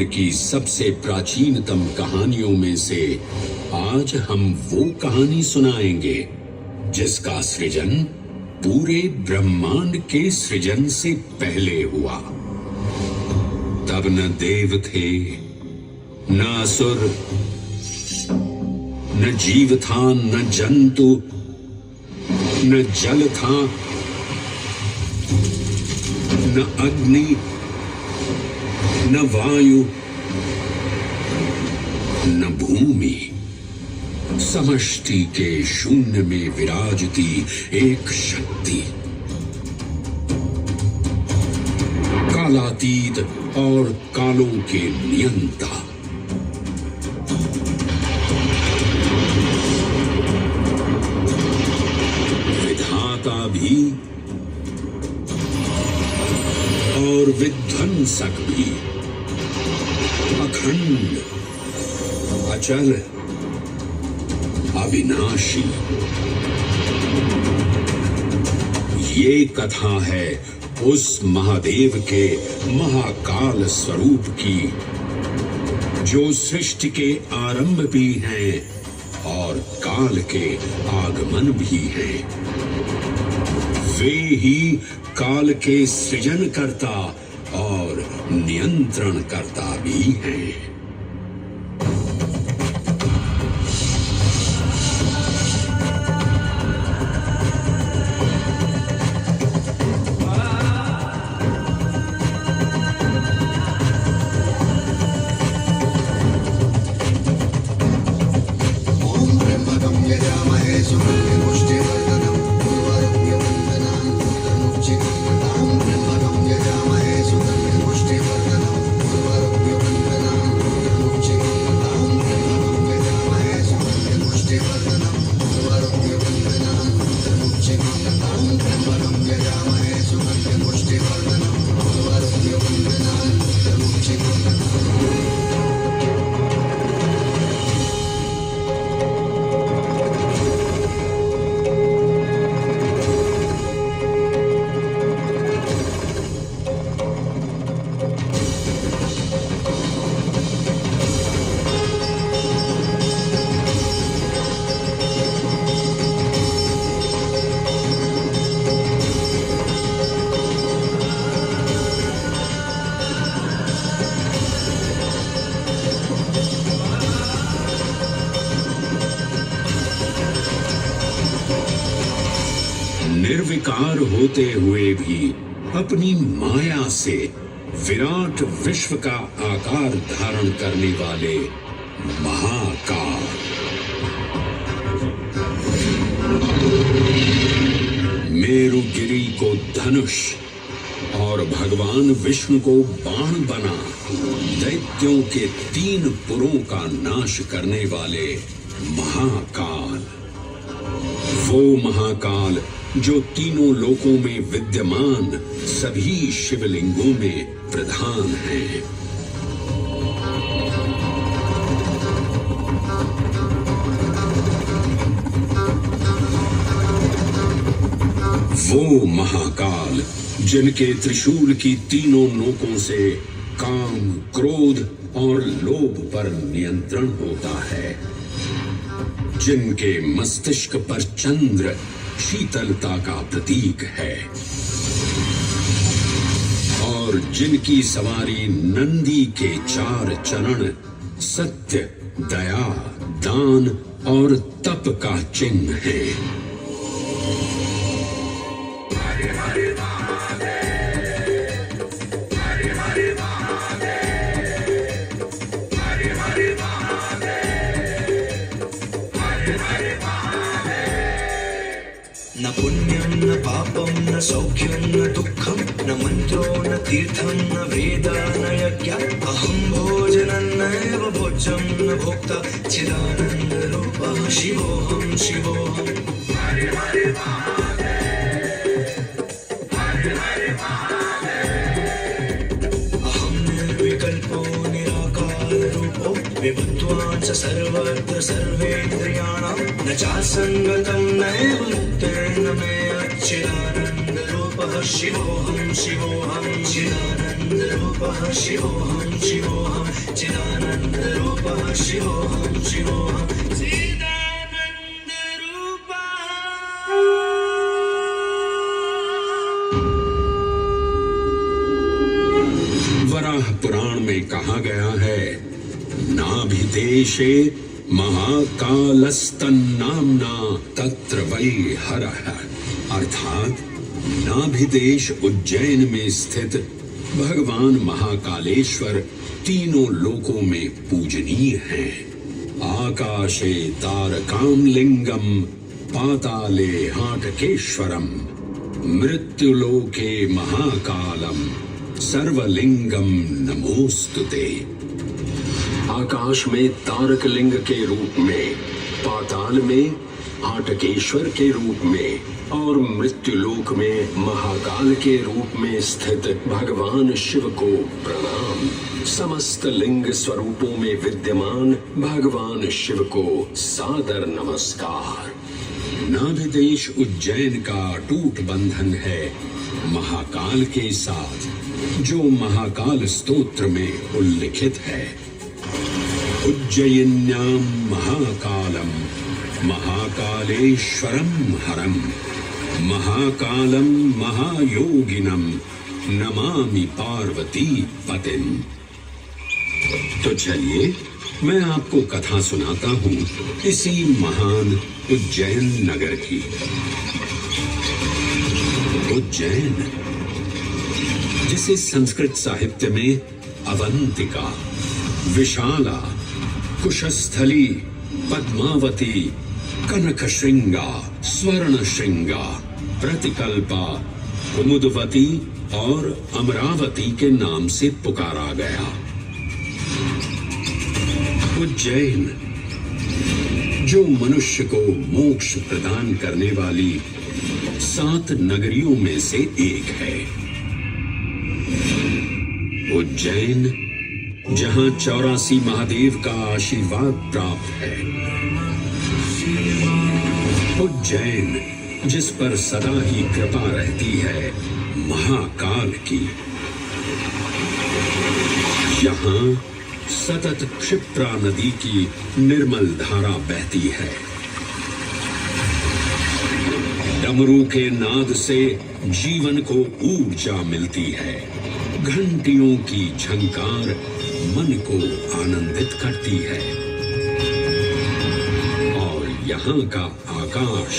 की सबसे प्राचीनतम कहानियों में से आज हम वो कहानी सुनाएंगे जिसका सृजन पूरे ब्रह्मांड के सृजन से पहले हुआ। तब न देव थे, न असुर, न जीव था, न जंतु, न जल था, न अग्नि, न वायु, न भूमि। समष्टि के शून्य में विराजती एक शक्ति, कालातीत और कालों के नियंता। विधाता भी और विध्वंसक भी, अखंड, अचल, अविनाशी। ये कथा है उस महादेव के महाकाल स्वरूप की, जो सृष्टि के आरंभ भी हैं और काल के आगमन भी हैं। वे ही काल के सृजन करता और नियंत्रण करता भी हैं। निर्विकार होते हुए भी अपनी माया से विराट विश्व का आकार धारण करने वाले महाकाल। मेरुगिरी को धनुष और भगवान विष्णु को बाण बना दैत्यों के 3 पुरों का नाश करने वाले महाकाल। वो महाकाल जो तीनों लोकों में विद्यमान सभी शिवलिंगों में प्रधान है। वो महाकाल जिनके त्रिशूल की तीनों नोकों से काम, क्रोध और लोभ पर नियंत्रण होता है, जिनके मस्तिष्क पर चंद्र शीतलता का प्रतीक है और जिनकी सवारी नंदी के 4 चरण सत्य, दया, दान और तप का चिन्ह है। न पुण्यं न पापं न सौख्यं न दुःखं न मन्त्रो न तीर्थं न वेद न यज्ञ। अहं भोजनं नैव भोज्यं न भोक्ता चिदानन्दरूपः शिवोऽहं शिवोऽहम्। अहं निर्विकल्पो निराकाररूपो विभुत्वान् च सर्वत्र सर्वेन्द्रियाणां न चासङ्गतं नैव मुक्तेन मे चिदानन्दरूपः शिवोऽहं शिवोऽहं चिदानन्द चिदानन्दरूपः शिवोऽहं शिवोऽहं चिदानन्दरूपः शिवोऽहं शिवोऽहं वराह पुराण में कहा गया है, नाभिदेशे महाकालस्तन्नाम्ना तत्र वै हरः, अर्थात नाभिदेश उज्जैन में स्थित भगवान महाकालेश्वर तीनों लोकों में पूजनीय हैं। आकाशे तारकाम लिंगम पाताले हाटकेश्वरम मृत्युलोके महाकालम सर्वलिंगम नमोस्तुते। आकाश में तारक लिंग के रूप में, पाताल में हाटकेश्वर के रूप में और मृत्युलोक में महाकाल के रूप में स्थित भगवान शिव को प्रणाम। समस्त लिंग स्वरूपों में विद्यमान भगवान शिव को सादर नमस्कार। नाभिदेश उज्जैन का अटूट बंधन है महाकाल के साथ, जो महाकाल स्तोत्र में उल्लिखित है। उज्जयिन्यां महाकालम महाकालेश्वरम हरम महाकालम महायोगिनम नमामि पार्वती पतिम। तो चलिए मैं आपको कथा सुनाता हूँ इसी महान उज्जैन नगर की। उज्जैन, जिसे संस्कृत साहित्य में अवंतिका, विशाला, कुशस्थली, पद्मावती, कनकश्रृंगा, स्वर्णश्रृंगा, प्रतिकल्पा, कुमुदवती और अमरावती के नाम से पुकारा गया। उज्जैन, जो मनुष्य को मोक्ष प्रदान करने वाली 7 नगरियों में से एक है। उज्जैन, जहां 84 महादेव का आशीर्वाद प्राप्त है। उज्जैन, जिस पर सदा ही कृपा रहती है महाकाल की। यहाँ सतत क्षिप्रा नदी की निर्मल धारा बहती है। डमरू के नाद से जीवन को ऊर्जा मिलती है। घंटियों की झंकार मन को आनंदित करती है। और यहाँ का आकाश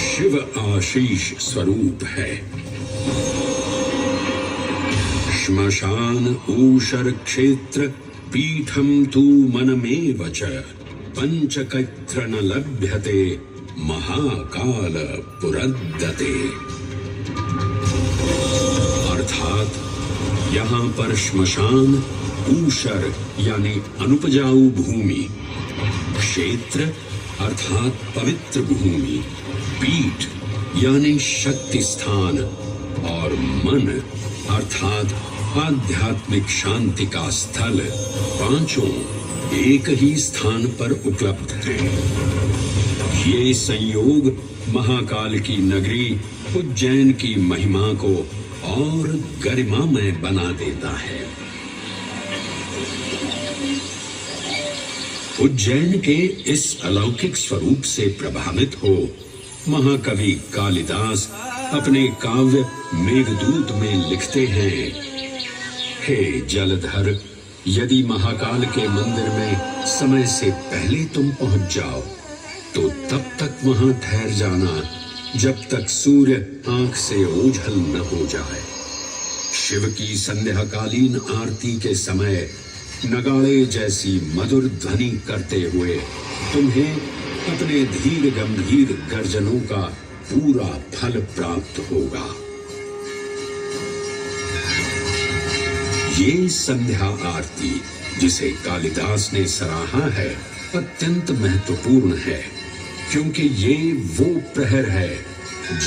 शिव आशीष स्वरूप है। श्मशान ऊषर क्षेत्र पीठम तू मनमेव च पंचकत्र न लभ्यते महाकाल पुरद्दते। अर्थात यहाँ पर श्मशान, ऊषर यानी अनुपजाऊ भूमि, क्षेत्र अर्थात पवित्र भूमि, पीठ यानी शक्ति स्थान और मन अर्थात आध्यात्मिक शांति का स्थल, पांचों एक ही स्थान पर उपलब्ध हैं। ये संयोग महाकाल की नगरी उज्जैन की महिमा को और गरिमामय बना देता है। उज्जैन के इस अलौकिक स्वरूप से प्रभावित हो महाकवि कालिदास अपने काव्य मेघदूत में लिखते हैं, हे जलधर, यदि महाकाल के मंदिर में समय से पहले तुम पहुंच जाओ तो तब तक वहां ठहर जाना जब तक सूर्य आंख से ओझल न हो जाए। शिव की संध्याकालीन आरती के समय नगाड़े जैसी मधुर ध्वनि करते हुए तुम्हें अपने धीर गंभीर गर्जनों का पूरा फल प्राप्त होगा। ये संध्या आरती, जिसे कालिदास ने सराहा है, अत्यंत महत्वपूर्ण है, क्योंकि ये वो प्रहर है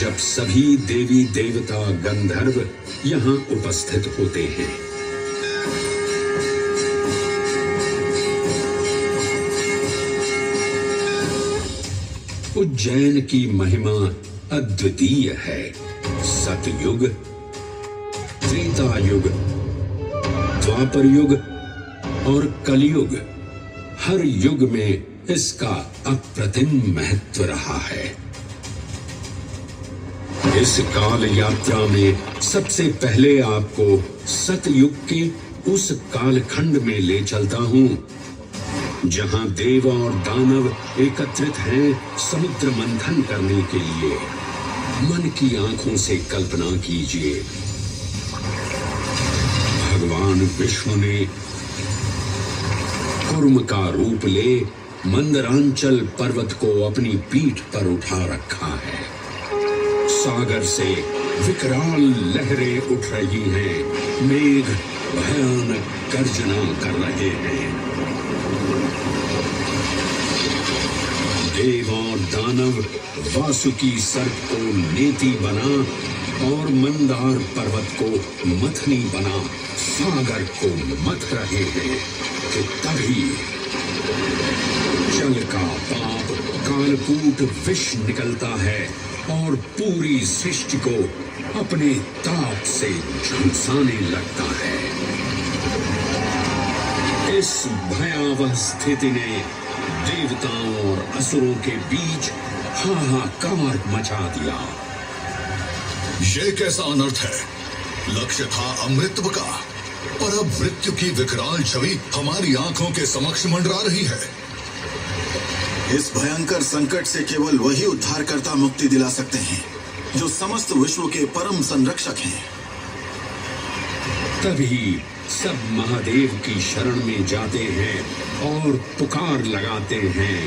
जब सभी देवी देवता गंधर्व यहाँ उपस्थित होते हैं। उज्जैन की महिमा अद्वितीय है। सतयुग, त्रेता युग द्वापर युग और कलयुग, हर युग में इसका अप्रतिम महत्व रहा है। इस काल यात्रा में सबसे पहले आपको सतयुग के उस कालखंड में ले चलता हूं जहां देव और दानव एकत्रित हैं समुद्र मंथन करने के लिए। मन की आंखों से कल्पना कीजिए, भगवान विष्णु ने कूर्म का रूप ले मंदरांचल पर्वत को अपनी पीठ पर उठा रखा है। सागर से विकराल लहरें उठ रही हैं, मेघ भयानक गर्जना कर रहे हैं। देव और दानव वासुकी सर्प को नेति बना और मंदार पर्वत को मथनी बना सागर को मथ रहे हैं कि तभी जल का पाप कालकूट विष निकलता है और पूरी सृष्टि को अपने ताप से झुलसाने लगता है। इस भयावह स्थिति ने देवताओं और असुरों के बीच हाहाकार मचा दिया। ये कैसा अनर्थ है? लक्ष्य था अमृतत्व का, पर अब मृत्यु की विकराल छवि हमारी आंखों के समक्ष मंडरा रही है। इस भयंकर संकट से केवल वही उद्धारकर्ता मुक्ति दिला सकते हैं जो समस्त विश्व के परम संरक्षक हैं। तभी सब महादेव की शरण में जाते हैं और पुकार लगाते हैं,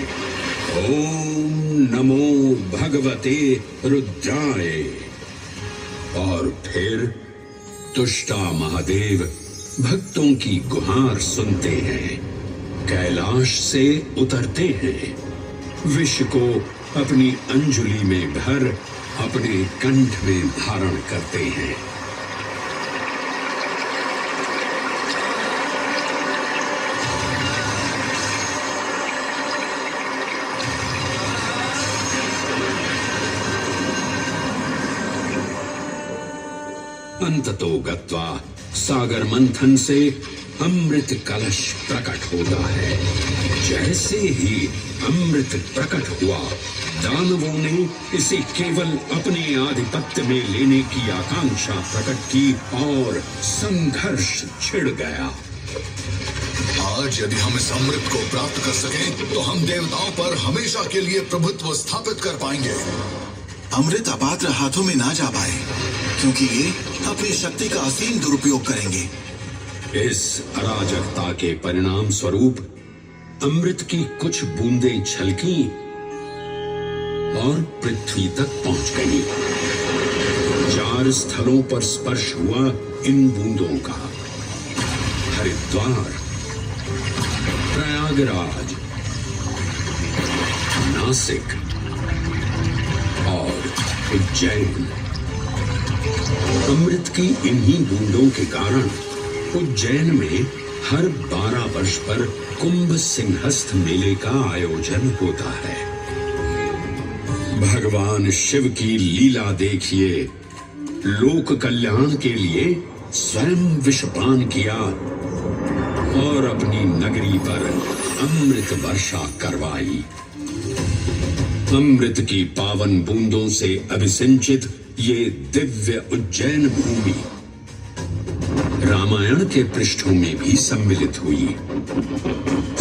ओम नमो भगवते रुद्राय। और फिर तुष्टा महादेव भक्तों की गुहार सुनते हैं, कैलाश से उतरते हैं, विष को अपनी अंजुलि में भर अपने कंठ में धारण करते हैं। अंततो गत्वा सागर मंथन से अमृत कलश प्रकट होता है। जैसे ही अमृत प्रकट हुआ, दानवों ने इसे केवल अपने आधिपत्य में लेने की आकांक्षा प्रकट की और संघर्ष छिड़ गया। आज यदि हम इस अमृत को प्राप्त कर सकें, तो हम देवताओं पर हमेशा के लिए प्रभुत्व स्थापित कर पाएंगे। अमृत अपात्र हाथों में ना जा पाए, क्योंकि ये अपनी शक्ति का असीम दुरुपयोग करेंगे। इस अराजकता के परिणाम स्वरूप अमृत की कुछ बूंदें छलकी और पृथ्वी तक पहुंच गई। 4 स्थलों पर स्पर्श हुआ इन बूंदों का, हरिद्वार, प्रयागराज, नासिक और उज्जैन। अमृत की इन्हीं बूंदों के कारण उज्जैन में हर 12 वर्ष पर कुंभ सिंहस्थ मेले का आयोजन होता है। भगवान शिव की लीला देखिए, लोक कल्याण के लिए स्वयं विषपान किया और अपनी नगरी पर अमृत वर्षा करवाई। अमृत की पावन बूंदों से अभिसिंचित ये दिव्य उज्जैन भूमि रामायण के पृष्ठों में भी सम्मिलित हुई।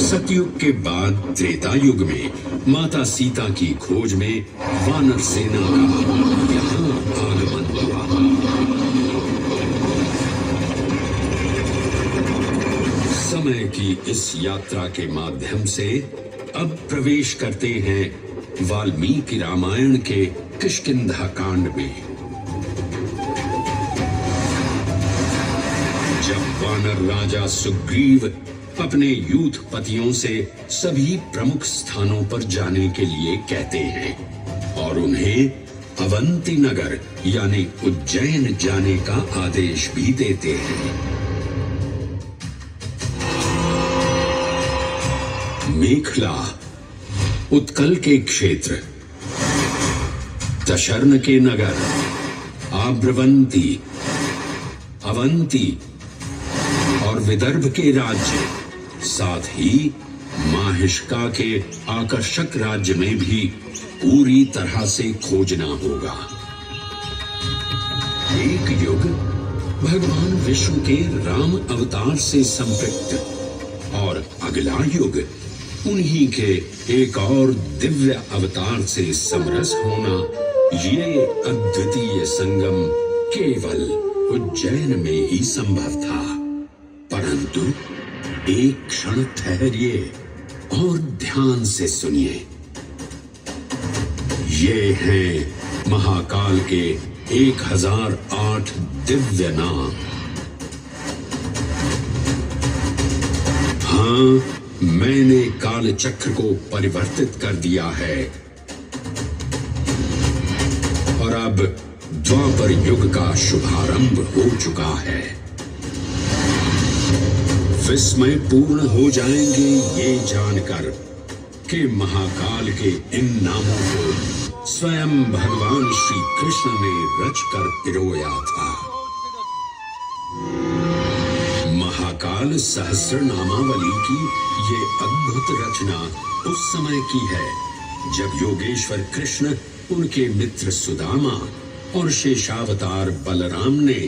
सतयुग के बाद त्रेता युग में माता सीता की खोज में वानर सेना का यहाँ आगमन हुआ। समय की इस यात्रा के माध्यम से अब प्रवेश करते हैं वाल्मीकि रामायण के किष्किंधा कांड में। जब वानर राजा सुग्रीव अपने यूथपतियों से सभी प्रमुख स्थानों पर जाने के लिए कहते हैं और उन्हें अवंती नगर यानी उज्जैन जाने का आदेश भी देते हैं। मेखला उत्कल के क्षेत्र, दशर्न के नगर, आभ्रवंती, अवंती और और विदर्भ के राज्य, साथ ही माहिष्का के आकर्षक राज्य में भी पूरी तरह से खोजना होगा। एक युग भगवान विष्णु के राम अवतार से संपृक्त और अगला युग उन्हीं के एक और दिव्य अवतार से समरस होना, ये अद्वितीय संगम केवल उज्जैन में ही संभव था। परंतु एक क्षण ठहरिए और ध्यान से सुनिए। ये हैं महाकाल के 1008 दिव्य नाम। हाँ, मैंने काल चक्र को परिवर्तित कर दिया है और अब द्वापर युग का शुभारंभ हो चुका है। विस्मय पूर्ण हो जाएंगे ये जानकर कि महाकाल के इन नामों को स्वयं भगवान श्री कृष्ण ने रचकर पिरोया था। महाकाल सहस्र नामावली की ये अद्भुत रचना उस समय की है जब योगेश्वर कृष्ण, उनके मित्र सुदामा और शेषावतार बलराम ने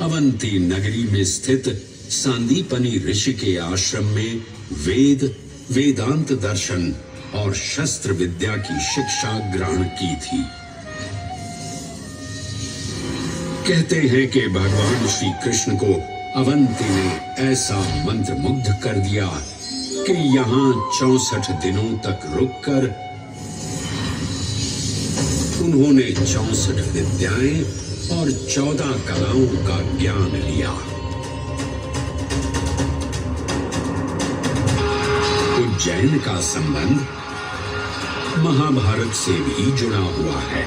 अवंती नगरी में स्थित सांदीपनी ऋषि के आश्रम में वेदांत दर्शन और शस्त्र विद्या की शिक्षा ग्रहण की थी। कहते हैं कि भगवान श्री कृष्ण को अवंती ने ऐसा मंत्र मुग्ध कर दिया कि यहाँ 64 दिनों तक रुककर उन्होंने 64 विद्याएं और 14 कलाओं का ज्ञान लिया। उज्जैन का संबंध महाभारत से भी जुड़ा हुआ है।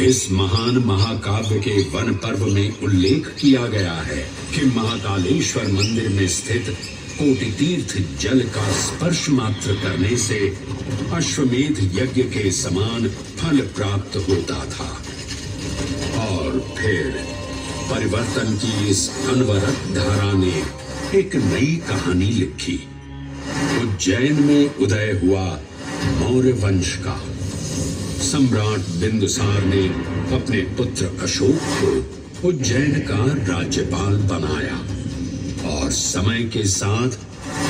इस महान महाकाव्य के वन पर्व में उल्लेख किया गया है कि महाकालेश्वर मंदिर में स्थित कोटि तीर्थ जल का स्पर्श मात्र करने से अश्वमेध यज्ञ के समान फल प्राप्त होता था। और फिर परिवर्तन की इस अनवरत धारा ने एक नई कहानी लिखी। उज्जैन में उदय हुआ मौर्य वंश का। सम्राट बिंदुसार ने अपने पुत्र अशोक को उज्जैन का राज्यपाल बनाया और समय के साथ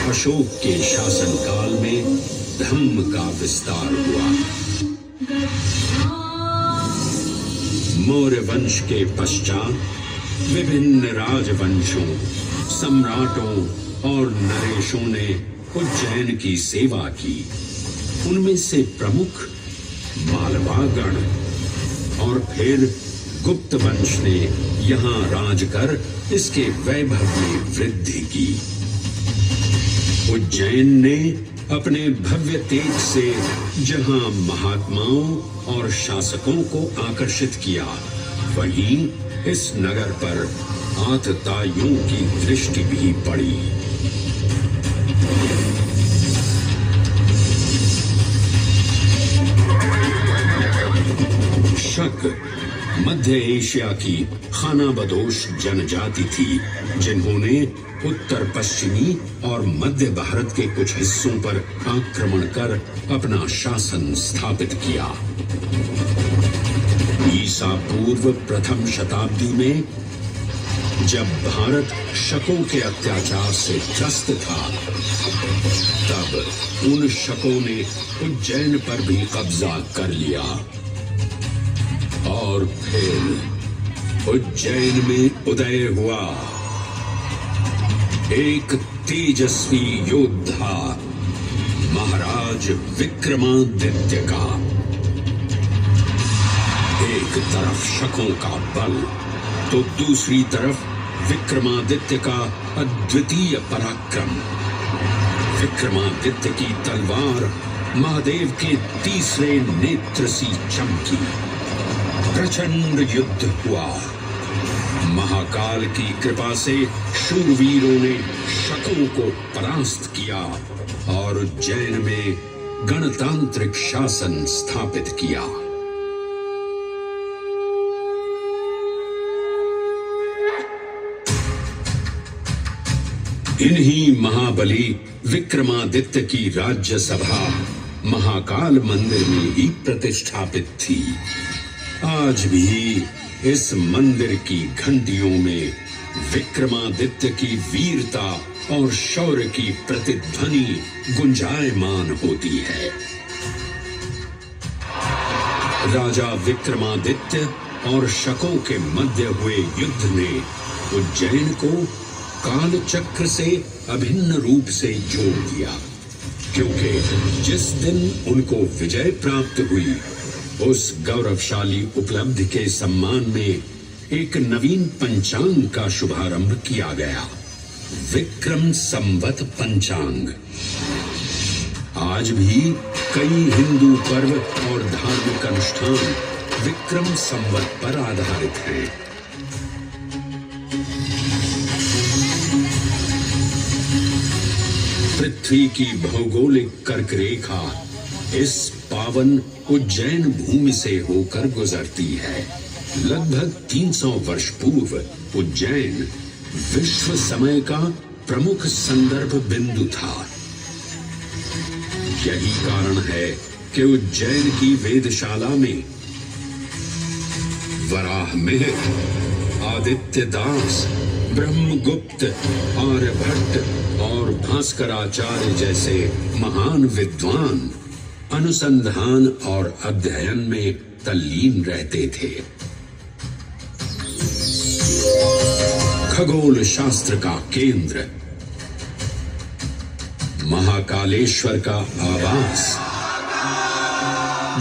अशोक के शासनकाल में धम्म का विस्तार हुआ। मौर्य वंश के पश्चात विभिन्न राजवंशों, सम्राटों और नरेशों ने उज्जैन की सेवा की। उनमें से प्रमुख मालवागण और फिर गुप्त वंश ने यहाँ राज कर इसके वैभव में वृद्धि की। उज्जैन ने अपने भव्य तेज से जहाँ महात्माओं और शासकों को आकर्षित किया, वहीं इस नगर पर आतताइयों की दृष्टि भी पड़ी। शक मध्य एशिया की खानाबदोश जनजाति थी, जिन्होंने उत्तर पश्चिमी और मध्य भारत के कुछ हिस्सों पर आक्रमण कर अपना शासन स्थापित किया। ईसा पूर्व प्रथम शताब्दी में जब भारत शकों के अत्याचार से त्रस्त था, तब उन शकों ने उज्जैन पर भी कब्जा कर लिया और फिर उज्जैन में उदय हुआ एक तेजस्वी योद्धा, महाराज विक्रमादित्य का। एक तरफ शकों का बल तो दूसरी तरफ विक्रमादित्य का अद्वितीय पराक्रम। विक्रमादित्य की तलवार महादेव के तीसरे नेत्र सी चमकी। प्रचंड युद्ध हुआ। महाकाल की कृपा से शूरवीरों ने शकों को परास्त किया और उज्जैन में गणतांत्रिक शासन स्थापित किया। इन्हीं महाबली विक्रमादित्य की राज्यसभा महाकाल मंदिर में ही प्रतिष्ठापित थी। आज भी इस मंदिर की घंटियों में विक्रमादित्य की वीरता और शौर्य की प्रतिध्वनि गुंजायमान होती है। राजा विक्रमादित्य और शकों के मध्य हुए युद्ध ने उज्जैन को काल चक्र से अभिन्न रूप से जोड़ दिया, क्योंकि जिस दिन उनको विजय प्राप्त हुई, उस गौरवशाली उपलब्धि के सम्मान में एक नवीन पंचांग का शुभारंभ किया गया, विक्रम संवत पंचांग। आज भी कई हिंदू पर्व और धार्मिक अनुष्ठान विक्रम संवत पर आधारित हैं। पृथ्वी की भौगोलिक कर्क रेखा इस पावन उज्जैन भूमि से होकर गुजरती है। लगभग 300 वर्ष पूर्व उज्जैन विश्व समय का प्रमुख संदर्भ बिंदु था। यही कारण है कि उज्जैन की वेदशाला में वराहमिहिर, आदित्य दास, ब्रह्मगुप्त, आर्यभट्ट और भास्कराचार्य जैसे महान विद्वान अनुसंधान और अध्ययन में तल्लीन रहते थे। खगोल शास्त्र का केंद्र, महाकालेश्वर का आवास,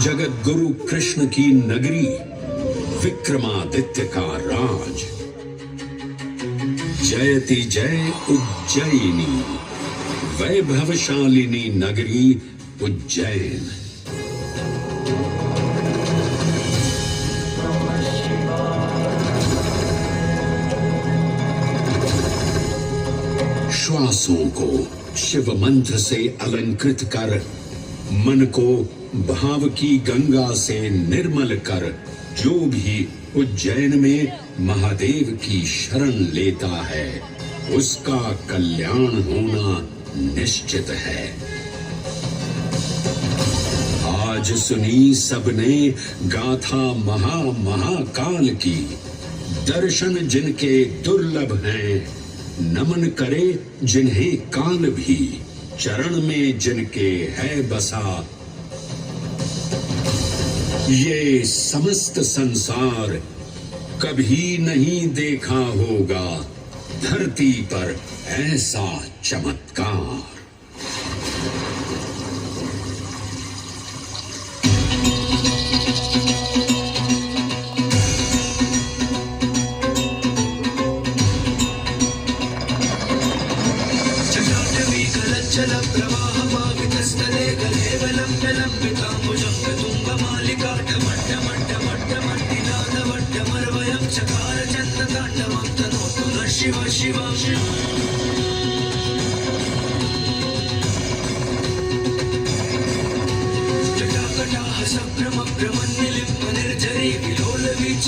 जगत गुरु कृष्ण की नगरी, विक्रमादित्य का राज। जयति जय उज्जयिनी, वैभवशालिनी नगरी उज्जैन। श्वासों को शिव मंत्र से अलंकृत कर, मन को भाव की गंगा से निर्मल कर, जो भी उज्जैन में महादेव की शरण लेता है, उसका कल्याण होना निश्चित है। आज सुनी सबने गाथा महाकाल की, दर्शन जिनके दुर्लभ हैं, नमन करे जिन्हें काल भी, चरण में जिनके है बसा। ये समस्त संसार कभी नहीं देखा होगा धरती पर ऐसा चमत्कार।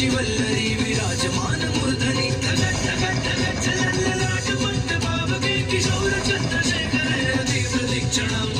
वल्लरी विराजमान मूर्धनि किशोर चंद्रशेखर प्रदीक्षणम्।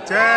जय